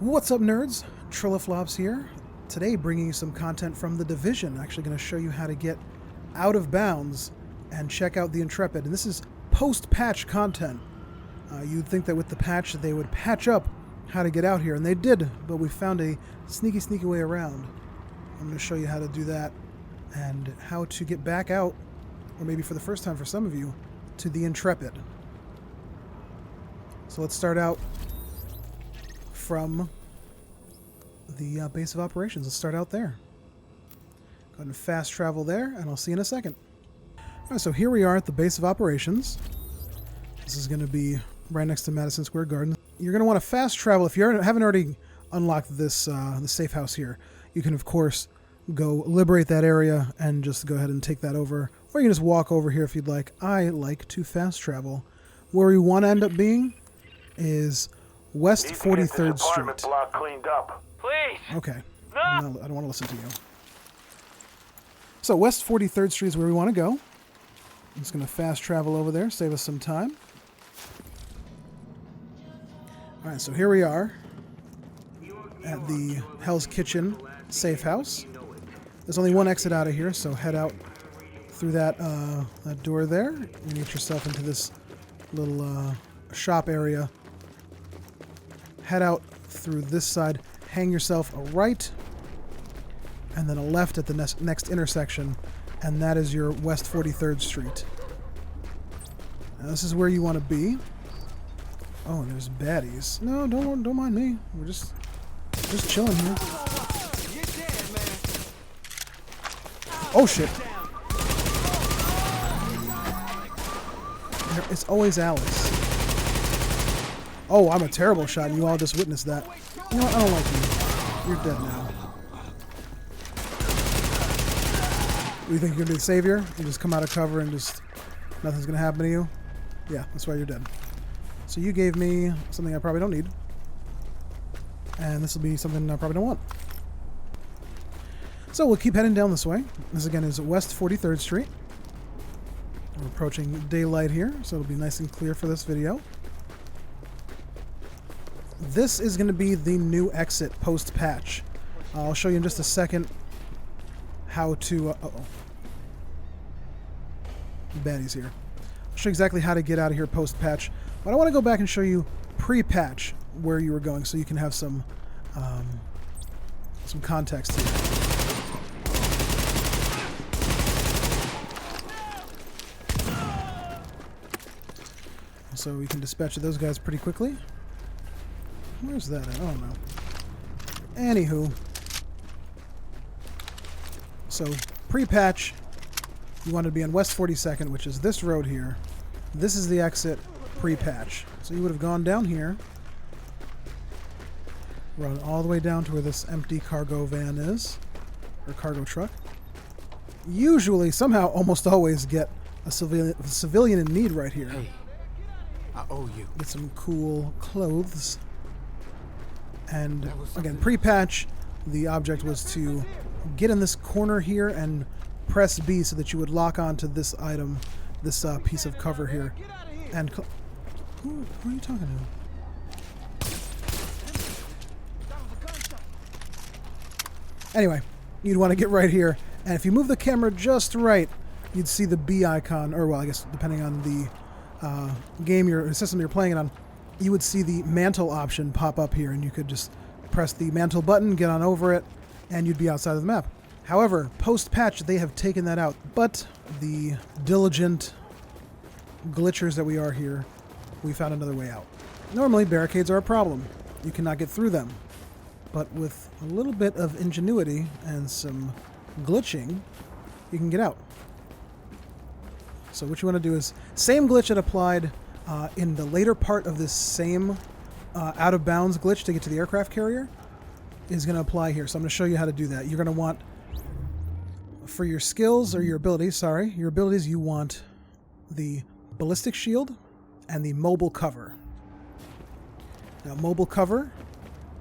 What's up, nerds? Triliflops here. Today bringing you some content from The Division. Actually going to show you how to get out of bounds and check out the Intrepid. And this is post-patch content. You'd think that with the patch they would patch up how to get out here, and they did, but we found a sneaky way around. I'm going to show you how to do that and how to get back out, or maybe for the first time for some of you, to the Intrepid. So let's start out from the base of operations. Let's start out there. Go ahead and fast travel there, and I'll see you in a second. Alright, so here we are at the base of operations. This is going to be right next to Madison Square Garden. You're going to want to fast travel. If you haven't already unlocked this the safe house here, you can of course go liberate that area and just go ahead and take that over. Or you can just walk over here if you'd like. I like to fast travel. Where we want to end up being is West 43rd Street. Block cleaned up. Please. Okay. I don't want to listen to you. So West 43rd Street is where we want to go. I'm just going to fast travel over there, save us some time. Alright, so here we are at the Hell's Kitchen safe house. There's only one exit out of here, so head out through that door there and get yourself into this little shop area. Head out through this side, hang yourself a right, and then a left at the next intersection, and that is your West 43rd Street. Now this is where you want to be. Oh, and there's baddies. No, don't mind me. We're just chilling here. Oh shit! It's always Alice. Oh, I'm a terrible shot, and you all just witnessed that. You know what? I don't like you. You're dead now. You think you're gonna be the savior? You just come out of cover and just nothing's gonna happen to you? Yeah, that's why you're dead. So you gave me something I probably don't need. And this will be something I probably don't want. So we'll keep heading down this way. This again is West 43rd Street. We're approaching daylight here, so it'll be nice and clear for this video. This is going to be the new exit post-patch. I'll show you in just a second how to... uh-oh. Baddies here. I'll show you exactly how to get out of here post-patch. But I want to go back and show you pre-patch where you were going, so you can have some context here. So we can dispatch those guys pretty quickly. Where's that at? I don't know. Anywho. So, pre-patch, you want to be on West 42nd, which is this road here. This is the exit pre-patch. So you would have gone down here, run all the way down to where this empty cargo van is, or cargo truck. Usually, somehow, almost always get a civilian in need right here. Hey, I owe you. Get some cool clothes. And again, pre-patch, the object was to get in this corner here and press B so that you would lock onto this item, this piece of cover here. And who are you talking to? Anyway, you'd want to get right here, and if you move the camera just right, you'd see the B icon, or well, I guess depending on the system you're playing it on, you would see the mantle option pop up here, and you could just press the mantle button, get on over it, and you'd be outside of the map. However, post-patch, they have taken that out, but the diligent glitchers that we are here, we found another way out. Normally, barricades are a problem. You cannot get through them. But with a little bit of ingenuity and some glitching, you can get out. So what you want to do is, same glitch that applied in the later part of this same out-of-bounds glitch to get to the aircraft carrier is going to apply here. So I'm going to show you how to do that. You're going to want, for your skills, or your abilities, you want the ballistic shield and the mobile cover. Now, mobile cover,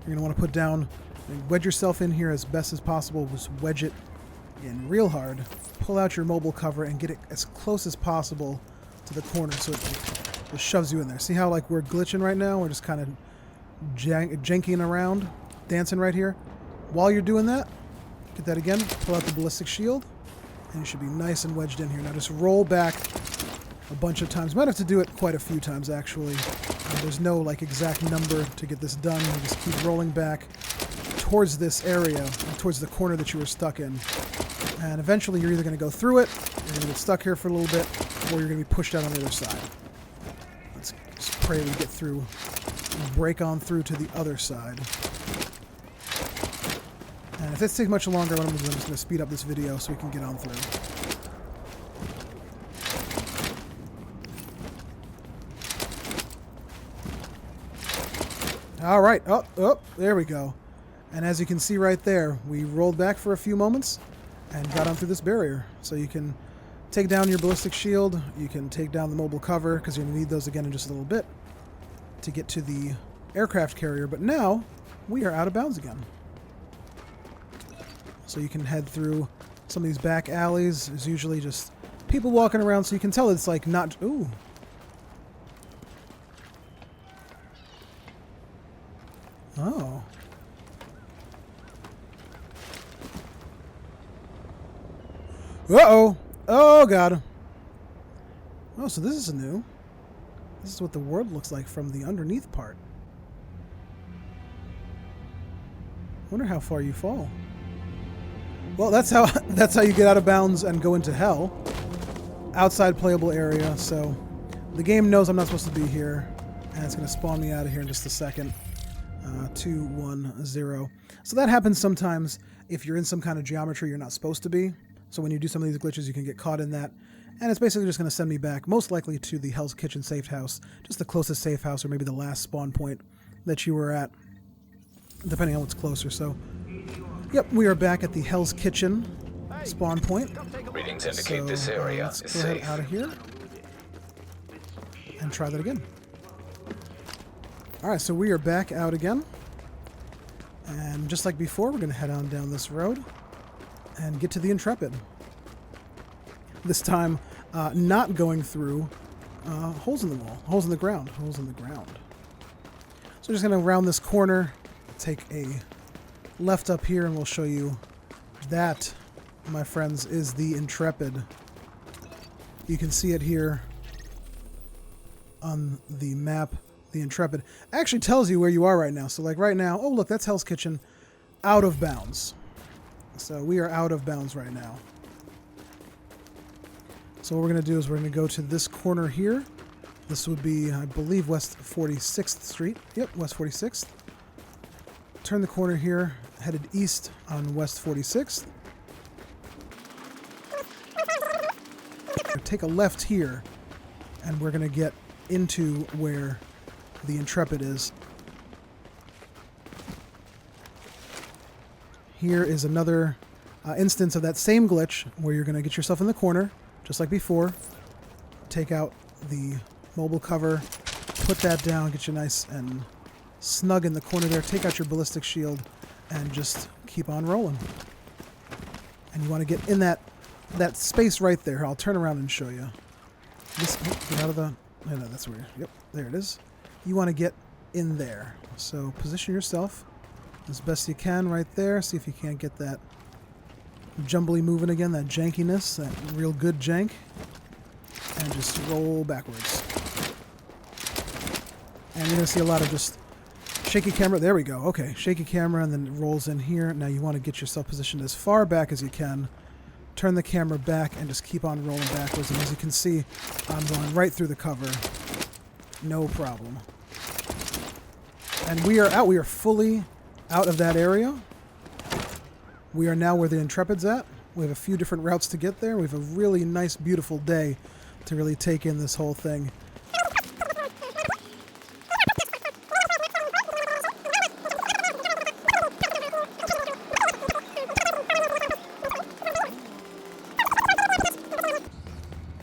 you're going to want to put down, wedge yourself in here as best as possible, just wedge it in real hard, pull out your mobile cover and get it as close as possible to the corner so it just shoves you in there. See how like we're glitching right now? We're just kind of janking around, dancing right here. While you're doing that, get that again, pull out the ballistic shield, and you should be nice and wedged in here. Now just roll back a bunch of times. Might have to do it quite a few times, actually. There's no like exact number to get this done. You just keep rolling back towards this area, towards the corner that you were stuck in. And eventually you're either going to go through it, you're going to get stuck here for a little bit, or you're going to be pushed out on the other side. Let's just pray we get through, break on through to the other side. And if this takes much longer, what I'm going to do is I'm just going to speed up this video so we can get on through. All right. Oh, there we go. And as you can see right there, we rolled back for a few moments and got on through this barrier. So you can take down your ballistic shield. You can take down the mobile cover, because you're going to need those again in just a little bit to get to the aircraft carrier. But now we are out of bounds again. So you can head through some of these back alleys. There's usually just people walking around, so you can tell it's like not... Ooh. Oh. Uh-oh. Oh, God. Oh, so this is new. This is what the world looks like from the underneath part. Wonder how far you fall. Well, that's how you get out of bounds and go into hell. Outside playable area, so the game knows I'm not supposed to be here, and it's going to spawn me out of here in just a second. 2, 1, 0. So that happens sometimes if you're in some kind of geometry you're not supposed to be. So when you do some of these glitches, you can get caught in that. And it's basically just going to send me back, most likely to the Hell's Kitchen safe house, just the closest safe house, or maybe the last spawn point that you were at, depending on what's closer. So, yep, we are back at the Hell's Kitchen spawn point. Readings indicate this area let's is go ahead safe. out of here and try that again. All right, so we are back out again. And just like before, we're going to head on down this road and get to the Intrepid. This time, not going through holes in the wall, holes in the ground. So we're just going to round this corner, take a left up here, and we'll show you that, my friends, is the Intrepid. You can see it here on the map. The Intrepid actually tells you where you are right now. So like right now, oh look, that's Hell's Kitchen, out of bounds. So we are out of bounds right now. So what we're going to do is we're going to go to this corner here. This would be, I believe, West 46th Street. Yep, West 46th. Turn the corner here, headed east on West 46th. Take a left here, and we're going to get into where the Intrepid is. Here is another instance of that same glitch where you're going to get yourself in the corner, just like before. Take out the mobile cover, put that down, get you nice and snug in the corner there. Take out your ballistic shield and just keep on rolling. And you want to get in that space right there. I'll turn around and show you. Get out of the... No, that's weird. Yep, there it is. You want to get in there. So position yourself as best you can right there. See if you can't get that jumbly moving again, that jankiness, that real good jank. And just roll backwards. And you're going to see a lot of just shaky camera. There we go. Okay, shaky camera, and then it rolls in here. Now you want to get yourself positioned as far back as you can. Turn the camera back and just keep on rolling backwards. And as you can see, I'm going right through the cover. No problem. And we are out. We are fully out of that area. We are now where the Intrepid's at. We have a few different routes to get there. We have a really nice, beautiful day to really take in this whole thing.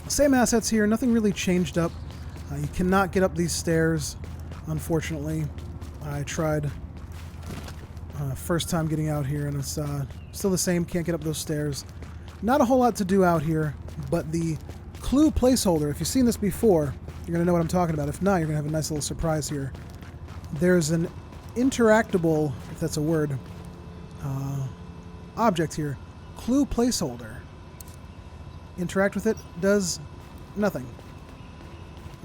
Same assets here. Nothing really changed up. You cannot get up these stairs, unfortunately. I tried first time getting out here, and it's still the same. Can't get up those stairs. Not a whole lot to do out here, but the clue placeholder, if you've seen this before, you're going to know what I'm talking about. If not, you're going to have a nice little surprise here. There's an interactable, if that's a word, object here. Clue placeholder. Interact with it, does nothing.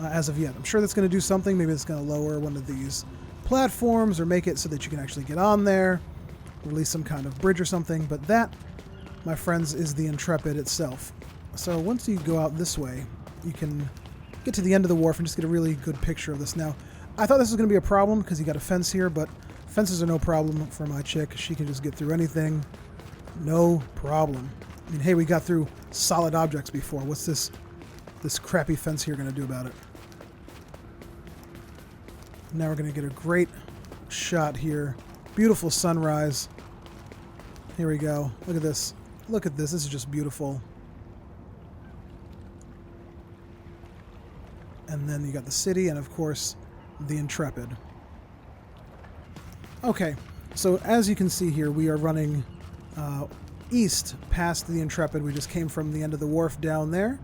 As of yet. I'm sure that's going to do something. Maybe it's going to lower one of these platforms or make it so that you can actually get on there. Release some kind of bridge or something. But that, my friends, is the Intrepid itself. So once you go out this way, you can get to the end of the wharf and just get a really good picture of this. Now, I thought this was going to be a problem because you got a fence here, but fences are no problem for my chick. She can just get through anything. No problem. I mean, hey, we got through solid objects before. What's this crappy fence here going to do about it? Now we're going to get a great shot here. Beautiful sunrise. Here we go. Look at this. Look at this. This is just beautiful. And then you got the city and, of course, the Intrepid. Okay, so as you can see here, we are running east past the Intrepid. We just came from the end of the wharf down there.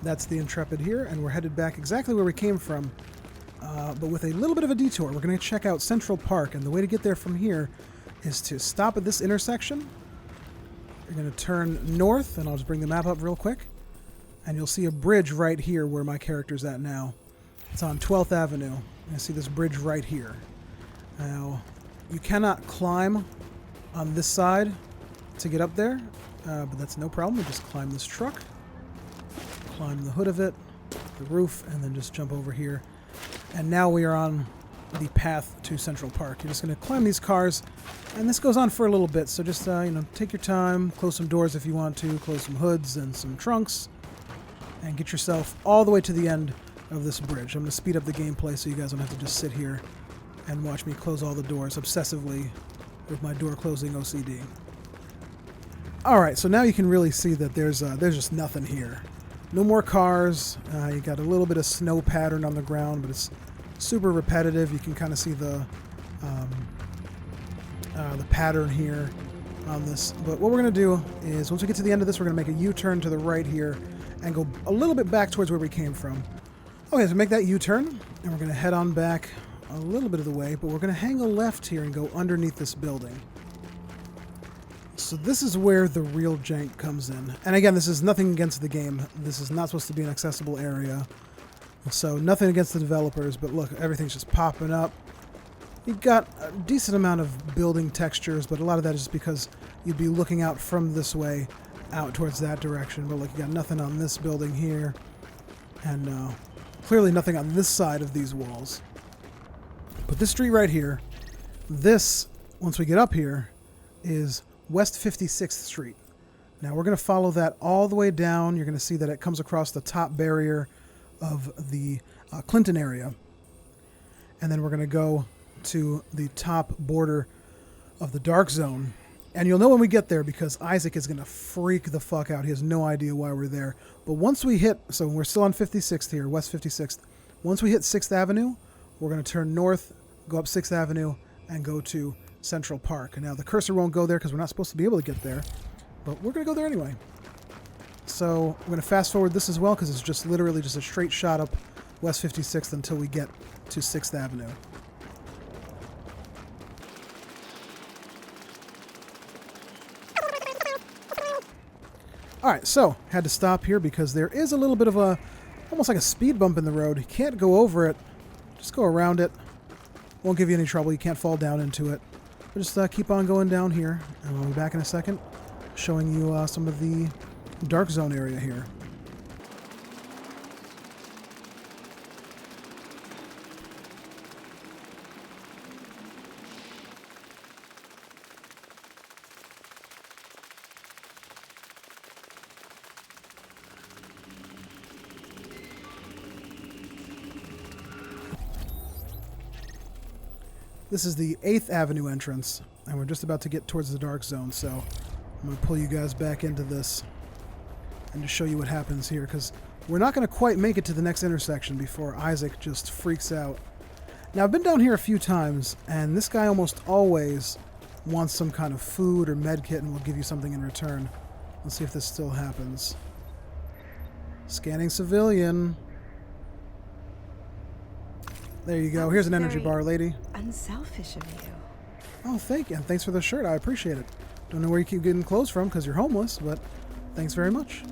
That's the Intrepid here, and we're headed back exactly where we came from, but with a little bit of a detour. We're going to check out Central Park, and the way to get there from here is to stop at this intersection. You're going to turn north, and I'll just bring the map up real quick, and you'll see a bridge right here where my character's at now. It's on 12th Avenue. You see this bridge right here. Now, you cannot climb on this side to get up there, but that's no problem. We just climb this truck, climb the hood of it, the roof, and then just jump over here. And now we are on the path to Central Park. You're just going to climb these cars, and this goes on for a little bit, so just take your time, close some doors if you want to, close some hoods and some trunks, and get yourself all the way to the end of this bridge. I'm going to speed up the gameplay so you guys don't have to just sit here and watch me close all the doors obsessively with my door closing OCD. Alright, so now you can really see that there's just nothing here. No more cars. You got a little bit of snow pattern on the ground, but it's super repetitive. You can kind of see the pattern here on this. But what we're going to do is, once we get to the end of this, we're going to make a U-turn to the right here and go a little bit back towards where we came from. Okay, so make that U-turn, and we're going to head on back a little bit of the way, but we're going to hang a left here and go underneath this building. So this is where the real jank comes in. And again, this is nothing against the game. This is not supposed to be an accessible area. So nothing against the developers, but look, everything's just popping up. You've got a decent amount of building textures, but a lot of that is because you'd be looking out from this way out towards that direction. But look, you got nothing on this building here, and clearly nothing on this side of these walls. But this street right here, this, once we get up here, is West 56th Street. Now we're going to follow that all the way down. You're going to see that it comes across the top barrier of the Clinton area. And then we're going to go to the top border of the Dark Zone. And you'll know when we get there because Isaac is going to freak the fuck out. He has no idea why we're there. But once we hit, so we're still on 56th here, West 56th. Once we hit 6th Avenue, we're going to turn north, go up 6th Avenue, and go to Central Park. And now the cursor won't go there because we're not supposed to be able to get there, but we're going to go there anyway. So I'm going to fast forward this as well because it's just literally just a straight shot up West 56th until we get to 6th Avenue. Alright, so had to stop here because there is a little bit of a, almost like a speed bump in the road. You can't go over it, just go around it. Won't give you any trouble, you can't fall down into it. But just keep on going down here, and we'll be back in a second, showing you some of the Dark Zone area here. This is the 8th Avenue entrance, and we're just about to get towards the Dark Zone, so I'm going to pull you guys back into this and just show you what happens here, because we're not going to quite make it to the next intersection before Isaac just freaks out. Now, I've been down here a few times, and this guy almost always wants some kind of food or med kit and will give you something in return. Let's see if this still happens. Scanning civilian. There you go. Here's an energy bar, lady. Unselfish of you. Oh, thank you. And thanks for the shirt. I appreciate it. Don't know where you keep getting clothes from because you're homeless, but thanks very much.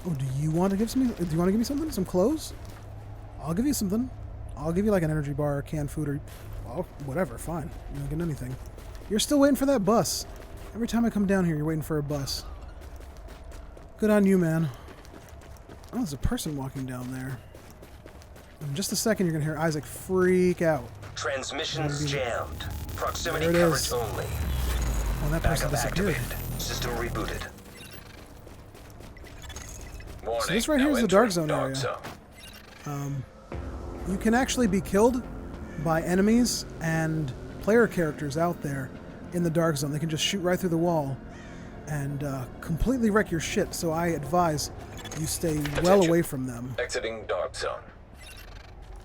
Oh, do you want to give me something? Some clothes? I'll give you something. I'll give you like an energy bar or canned food or... Well, whatever. Fine. You're not getting anything. You're still waiting for that bus. Every time I come down here, you're waiting for a bus. Good on you, man. Oh, there's a person walking down there. In just a second, you're going to hear Isaac freak out. Transmissions jammed. Proximity There it coverage is. only. Oh, that person Backup disappeared. activated. System rebooted. Warning. So this right here now is the dark entering zone area. zone. You can actually be killed by enemies and player characters out there in the dark zone. They can just shoot right through the wall and completely wreck your shit. So I advise you stay well away from them. Exiting dark zone.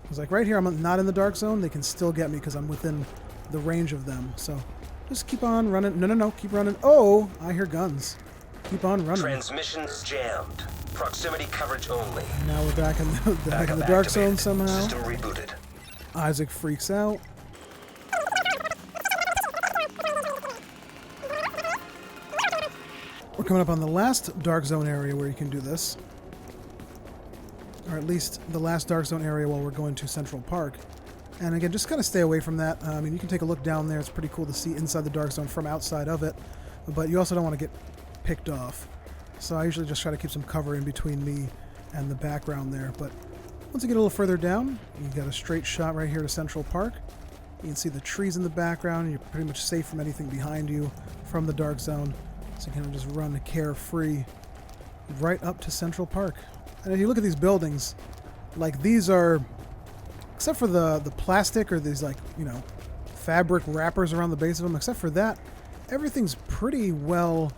Because like right here, I'm not in the dark zone. They can still get me because I'm within the range of them. So just keep on running. No, keep running. Oh, I hear guns. Keep on running. Transmissions jammed. Proximity coverage only. Now we're back in the, back in the Backup dark zone activated. somehow. System rebooted. Isaac freaks out. We're coming up on the last dark zone area where you can do this. Or at least the last dark zone area while we're going to Central Park. And again, just kind of stay away from that. I mean, you can take a look down there. It's pretty cool to see inside the dark zone from outside of it. But you also don't want to get picked off. So I usually just try to keep some cover in between me and the background there. But once you get a little further down, you got a straight shot right here to Central Park. You can see the trees in the background. You're pretty much safe from anything behind you from the dark zone. So you can just run carefree right up to Central Park. And if you look at these buildings, like these are, except for the plastic or these like, you know, fabric wrappers around the base of them, except for that, everything's pretty well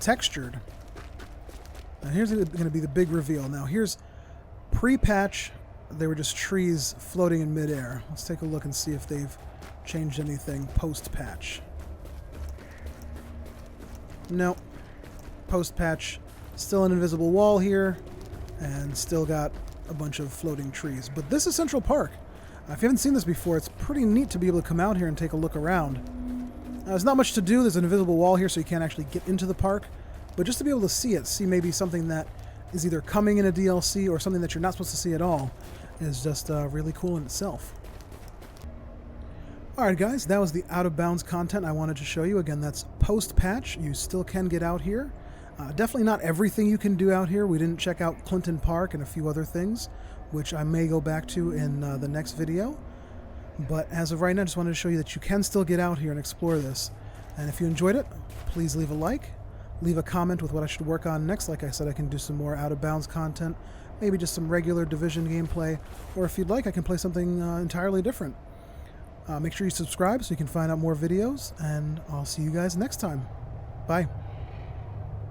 textured. Now here's going to be the big reveal. Now here's pre-patch. They were just trees floating in midair. Let's take a look and see if they've changed anything post-patch. No. Post-patch, still an invisible wall here, and still got a bunch of floating trees. But this is Central Park. If you haven't seen this before, it's pretty neat to be able to come out here and take a look around. There's not much to do. There's an invisible wall here, so you can't actually get into the park. But just to be able to see it, see maybe something that is either coming in a DLC or something that you're not supposed to see at all, is just really cool in itself. Alright guys, that was the out of bounds content I wanted to show you. Again, that's post-patch. You still can get out here. Definitely not everything you can do out here. We didn't check out Clinton Park and a few other things, which I may go back to in the next video. But as of right now, I just wanted to show you that you can still get out here and explore this. And if you enjoyed it, please leave a like. Leave a comment with what I should work on next. Like I said, I can do some more out of bounds content, maybe just some regular Division gameplay, or if you'd like, I can play something entirely different. Make sure you subscribe so you can find out more videos, and I'll see you guys next time. Bye.